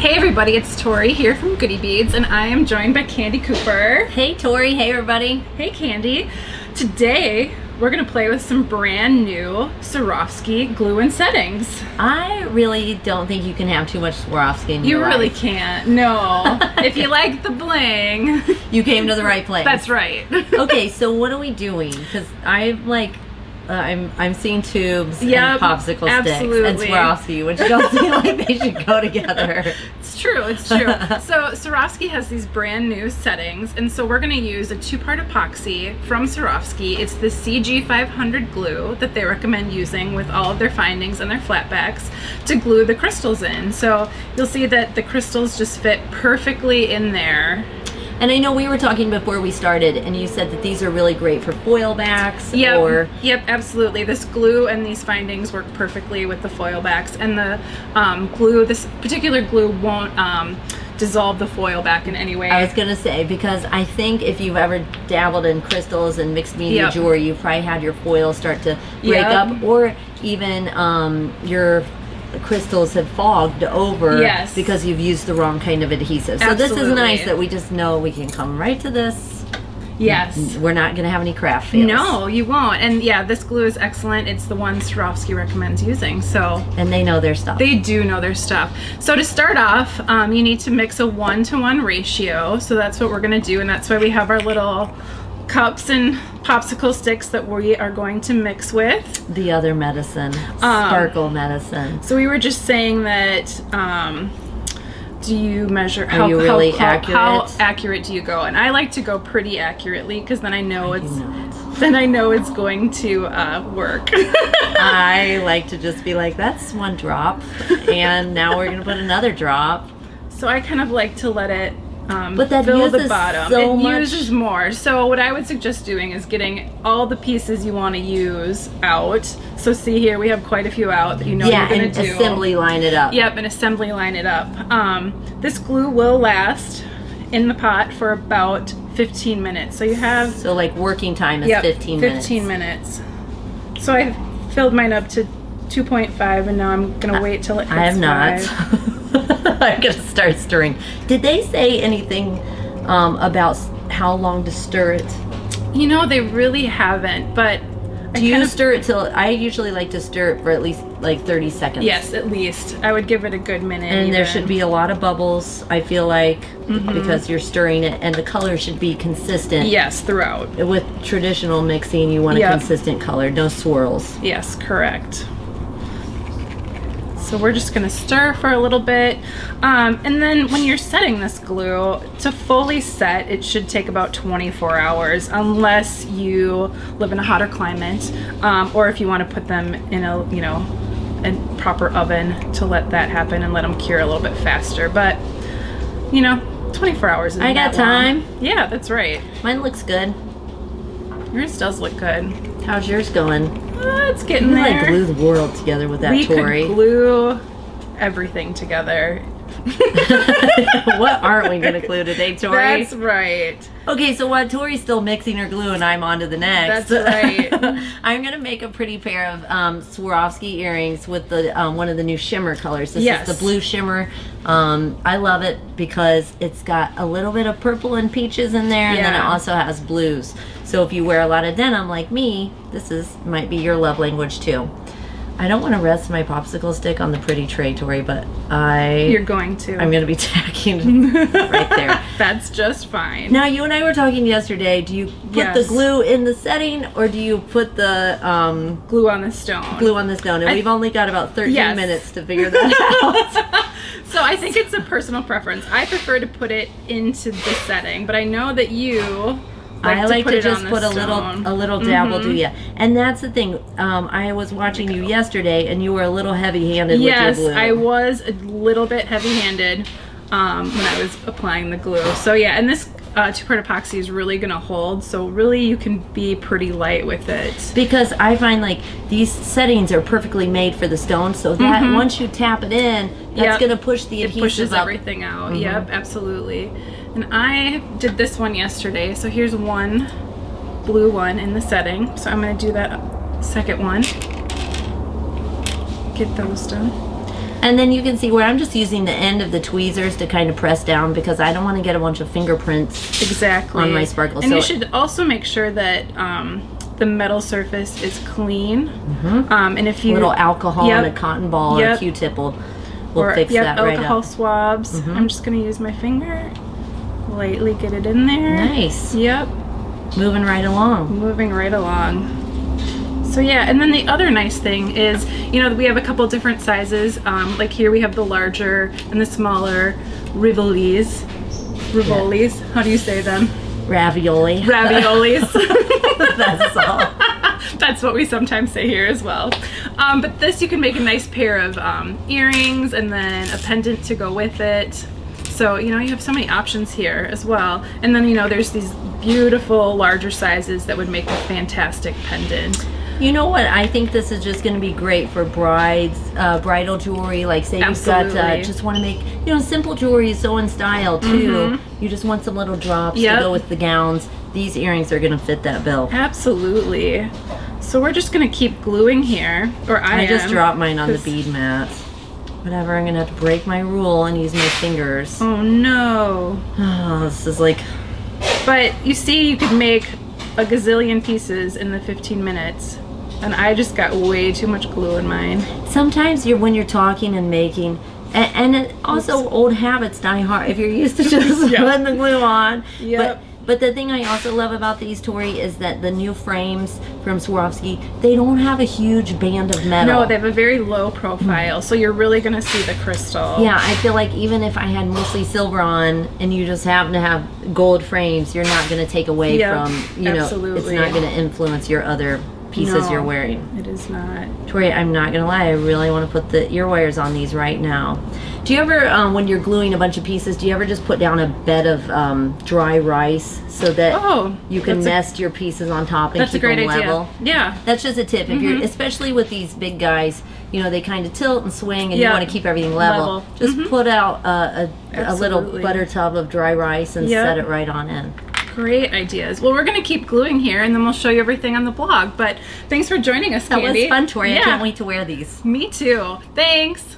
Hey everybody, it's Tori here from Goody Beads, and I am joined by Candie Cooper. Hey Tori, hey everybody. Hey Candie. Today we're gonna play with some brand new Swarovski glue and settings. I really don't think you can have too much Swarovski in your life. You really life. can't, no. If you like the bling. You came to the right place. That's right. Okay, so what are we doing? Because I'm seeing tubes and popsicle sticks and Swarovski, which don't seem like they should go together. It's true, it's true. So Swarovski has these brand new settings, and so we're gonna use a two-part epoxy from Swarovski. It's the CG500 glue that they recommend using with all of their findings and their flatbacks to glue the crystals in. So you'll see that the crystals just fit perfectly in there. And I know we were talking before we started, and you said that these are really great for foil backs. Yep, yep, absolutely. This glue and these findings work perfectly with the foil backs, and the glue, this particular glue won't dissolve the foil back in any way. I was gonna say, because I think if you've ever dabbled in crystals and mixed media jewelry, you've probably had your foil start to break up, or even your crystals have fogged over because you've used the wrong kind of adhesive. So this is nice that we just know we can come right to this. Yes. We're not going to have any craft fails. No, you won't. And yeah, this glue is excellent. It's the one Swarovski recommends using. So and they know their stuff. They do know their stuff. So to start off, you need to mix a 1-to-1 ratio. So that's what we're going to do, and that's why we have our little cups and popsicle sticks that we are going to mix with. The other medicine, sparkle medicine. So we were just saying that, do you measure how accurate do you go? And I like to go pretty accurately because then I know it's going to work. I like to just be like, that's one drop, and now we're gonna put another drop. So I kind of like to let it but that fill uses the bottom. So it much. Uses more. So what I would suggest doing is getting all the pieces you want to use out. So see here, we have quite a few out that you know you're going to do. Yeah, and assembly line it up. Yep, and assembly line it up. This glue will last in the pot for about 15 minutes. So you have... So like working time is 15 minutes. 15 minutes. So I filled mine up to 2.5, and now I'm going to wait till it hits 5. I have not. I'm gonna start stirring. Did they say anything about how long to stir it? You know, they really haven't, but do you stir it till... I usually like to stir it for at least like 30 seconds. Yes, at least. I would give it a good minute. And there should be a lot of bubbles, I feel like, because you're stirring it, and the color should be consistent. Yes, throughout. With traditional mixing, you want a consistent color, no swirls. Yes, correct. So we're just gonna stir for a little bit. And then when you're setting this glue, to fully set, it should take about 24 hours, unless you live in a hotter climate, or if you wanna put them in a, a proper oven to let that happen and let them cure a little bit faster. But, 24 hours isn't I got time. Long. Yeah, that's right. Mine looks good. Yours does look good. How's yours going? It's getting there. We like glue the world together with that, Tori. We could glue everything together. What aren't we gonna glue today, Tori? That's right. Okay, so while Tori's still mixing her glue and I'm on to the next. That's right. I'm gonna make a pretty pair of Swarovski earrings with the one of the new shimmer colors. This is the blue shimmer. I love it because it's got a little bit of purple and peaches in there, and then it also has blues. So if you wear a lot of denim like me, this might be your love language too. I don't want to rest my popsicle stick on the pretty tray, Tori, but You're going to. I'm going to be tacking right there. That's just fine. Now, you and I were talking yesterday. Do you put the glue in the setting, or do you put the glue on the stone? Glue on the stone, and we've only got about 13 minutes to figure that out. So I think it's a personal preference. I prefer to put it into the setting, but I know that you... I like to just put a little dabble, do ya? And that's the thing. I was watching you yesterday, and you were a little heavy-handed with your glue. Yes, I was a little bit heavy-handed when I was applying the glue. So yeah, and this two-part epoxy is really gonna hold. So really, you can be pretty light with it. Because I find like these settings are perfectly made for the stone, so that once you tap it in, that's gonna push the adhesive up. It pushes everything out. Yep, absolutely. And I did this one yesterday, so here's one blue one in the setting. So I'm going to do that second one. Get those done. And then you can see where I'm just using the end of the tweezers to kind of press down because I don't want to get a bunch of fingerprints exactly on my sparkle. And so you should also make sure that the metal surface is clean. And if you a little alcohol and a cotton ball or a Q-tip will fix that right alcohol up. swabs. I'm just going to use my finger, lightly get it in there. Nice. Yep. Moving right along. Moving right along. So yeah, and then the other nice thing is, you know, we have a couple different sizes. Like here we have the larger and the smaller rivolis. Rivolis. How do you say them? Ravioli. Raviolis. That's all. That's what we sometimes say here as well. But this you can make a nice pair of earrings and then a pendant to go with it. So, you know, you have so many options here as well. And then, you know, there's these beautiful larger sizes that would make a fantastic pendant. You know what? I think this is just going to be great for brides, bridal jewelry. Like, say you've got just want to make, you know, simple jewelry is so in style too. You just want some little drops to go with the gowns. These earrings are going to fit that bill. Absolutely. So we're just going to keep gluing here, or I just dropped mine on the bead mat. Whatever, I'm going to have to break my rule and use my fingers. Oh no. Oh, this is like... But you see, you could make a gazillion pieces in the 15 minutes. And I just got way too much glue in mine. Sometimes when you're talking and making, and also old habits die hard. If you're used to just putting the glue on. But the thing I also love about these, Tori, is that the new frames from Swarovski, they don't have a huge band of metal. No, they have a very low profile, so you're really going to see the crystal. Yeah, I feel like even if I had mostly silver on and you just happen to have gold frames, you're not going to take away from, you know, it's not going to influence your other pieces you're wearing. It is not. Tori, I'm not gonna lie, I really want to put the ear wires on these right now. Do you ever, when you're gluing a bunch of pieces, do you ever just put down a bed of dry rice so that you can nest your pieces on top and keep them level? Yeah. That's just a tip. If you're, especially with these big guys, you know, they kind of tilt and swing and you want to keep everything level. Just put out a little butter tub of dry rice and set it right on in. Great ideas. Well, we're going to keep gluing here and then we'll show you everything on the blog. But thanks for joining us, Candie. That was fun, Tori. I can't wait to wear these. Me too. Thanks.